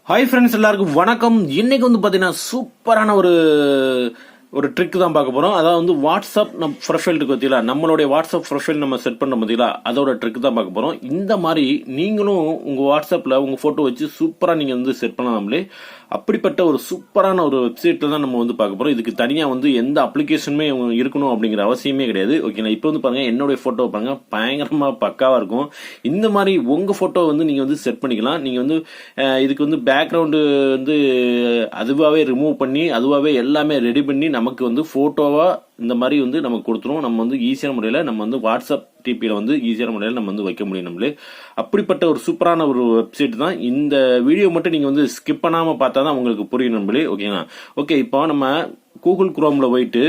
Hi friends, எல்லாருக்கும் வணக்கம். இன்னைக்கு வந்து பார்த்தீங்கன்னா சூப்பரான ஒரு ட்ரிக் தான் பார்க்க போகிறோம். அதாவது வந்து வாட்ஸ்அப் ப்ரொஃபைல் இருக்கு பார்த்தீங்களா, நம்மளுடைய வாட்ஸ்அப் ப்ரொஃபைல் நம்ம செட் பண்ண பார்த்தீங்களா, அதோட ட்ரிக் தான் பார்க்க போகிறோம். இந்த மாதிரி நீங்களும் உங்கள் வாட்ஸ்அப்பில் உங்கள் ஃபோட்டோ வச்சு சூப்பராக நீங்கள் வந்து செட் பண்ணலாம்லே. அப்படிப்பட்ட ஒரு சூப்பரான ஒரு வெப்சைட்டில் தான் நம்ம வந்து பார்க்க போகிறோம். இதுக்கு தனியாக வந்து எந்த அப்ளிகேஷனுமே இருக்கணும் அப்படிங்கிற அவசியமே கிடையாது. ஓகேங்களா, இப்போ வந்து பாருங்கள், என்னுடைய ஃபோட்டோ பாருங்க, பயங்கரமாக பக்காவாக இருக்கும். இந்த மாதிரி உங்கள் ஃபோட்டோ வந்து நீங்கள் வந்து செட் பண்ணிக்கலாம். நீங்கள் வந்து இதுக்கு வந்து பேக்ரவுண்டு வந்து அதுவாகவே ரிமூவ் பண்ணி அதுவாகவே எல்லாமே ரெடி பண்ணி நமக்கு வந்து ஃபோட்டோவாக இந்த மாதிரி வந்து நமக்கு கொடுத்துரும். நம்ம வந்து ஈஸியான முறையில் நம்ம வந்து வாட்ஸ்அப் டிபியில் வந்து ஈஸியான முறையில் நம்ம வந்து வைக்க முடியும் நம்மளே. அப்படிப்பட்ட ஒரு சூப்பரான ஒரு வெப்சைட் தான். இந்த வீடியோ மட்டும் நீங்கள் வந்து ஸ்கிப் பண்ணாமல் பார்த்தா தான் உங்களுக்கு புரியும் நம்மளே. ஓகேங்களா, ஓகே. இப்போ நம்ம கூகுள் குரோமில் போயிட்டு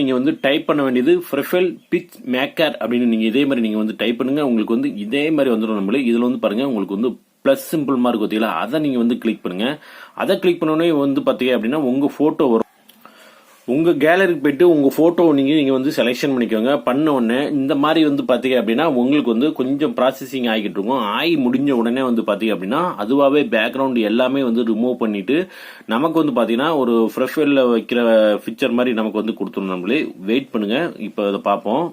நீங்கள் வந்து டைப் பண்ண வேண்டியது ப்ரொஃபைல் பிச் மேக்கர் அப்படின்னு நீங்கள் இதே மாதிரி நீங்கள் வந்து டைப் பண்ணுங்க. உங்களுக்கு வந்து இதே மாதிரி வந்துடும் நம்மளே. இதில் வந்து பாருங்க, உங்களுக்கு வந்து பிளஸ் சிம்பிள் மாதிரி பார்த்தீங்களா, அதை நீங்கள் வந்து கிளிக் பண்ணுங்க. அதை கிளிக் பண்ணோடனே வந்து பார்த்தீங்க அப்படின்னா உங்கள் ஃபோட்டோ வரும். உங்கள் கேலரிக்கு போயிட்டு உங்கள் ஃபோட்டோ நீங்கள் வந்து செலெக்ஷன் பண்ணிக்கோங்க. பண்ண உடனே இந்த மாதிரி வந்து பார்த்தீங்க அப்படின்னா உங்களுக்கு வந்து கொஞ்சம் ப்ராசஸிங் ஆகிட்டு இருக்கும். ஆகி முடிஞ்ச உடனே வந்து பார்த்தீங்க அப்படின்னா அதுவாகவே பேக்ரவுண்ட் எல்லாமே வந்து ரிமூவ் பண்ணிட்டு நமக்கு வந்து பார்த்தீங்கன்னா ஒரு ப்ரொஃபைலில் வைக்கிற பிக்சர் மாதிரி நமக்கு வந்து கொடுத்துரும். நம்மளே வெயிட் பண்ணுங்க, இப்போ அதை பார்ப்போம்.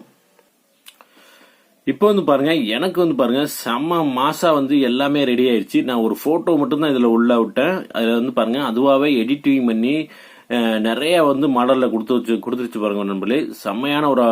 இப்போ வந்து பாருங்க, எனக்கு வந்து பாருங்க செம்ம மாசா வந்து எல்லாமே ரெடி ஆயிடுச்சு. நான் ஒரு போட்டோ மட்டும் தான் இதுல உள்ள விட்டேன். அதுல வந்து பாருங்க அதுவாகவே எடிட்டிங் பண்ணி நிறைய வந்து மாடல்ல கொடுத்துருச்சு பாருங்க நண்பர்களே. செம்மையான ஒரு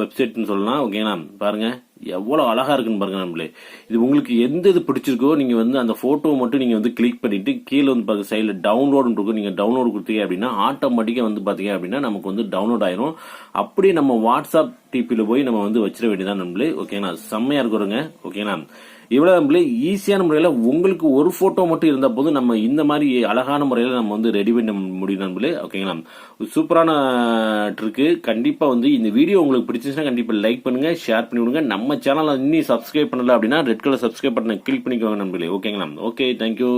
வெப்சைட்னு சொல்லலாம். ஓகேங்களா, பாருங்க எவ்வளவு அழகா இருக்குன்னு பாருங்க நண்பர்களே. இது உங்களுக்கு எந்த இது பிடிச்சிருக்கோ நீங்க வந்து அந்த போட்டோ மட்டும் நீங்க வந்து கிளிக் பண்ணிட்டு கீழே வந்து பாருங்க சைட்ல டவுன்லோட் இருக்கும். நீங்க டவுன்லோட் கொடுத்தீங்க அப்படின்னா ஆட்டோமேட்டிக்கா வந்து பாத்தீங்க அப்படின்னா நமக்கு வந்து டவுன்லோட் ஆயிரும். அப்படியே நம்ம வாட்ஸ்அப் டிபியில போய் நம்ம வந்து வச்சிட வேண்டியதான் நண்பர்களே. ஓகேங்களா, செம்மையா இருக்குறங்க. ஓகேங்களா, இவ்வளவு நம்மளே ஈஸியான முறையில் உங்களுக்கு ஒரு போட்டோ மட்டும் இருந்தால் போதும் நம்ம இந்த மாதிரி அழகான முறையில் நம்ம வந்து ரெடி பண்ண முடியும் நண்பர்களே. ஓகேங்களா, சூப்பரான ட்ரிக்கு. கண்டிப்பாக வந்து இந்த வீடியோ உங்களுக்கு பிடிச்சிருச்சுன்னா கண்டிப்பாக லைக் பண்ணுங்க, ஷேர் பண்ணி விடுங்க. நம்ம சேனலை இன்னும் சப்ஸ்கிரைப் பண்ணல அப்படின்னா ரெட் கலர் சப்ஸ்கிரைப் பட்டனை கிளிக் பண்ணிக்கோங்க நண்பர்களே. ஓகேங்களா, ஓகே, தேங்க்யூ.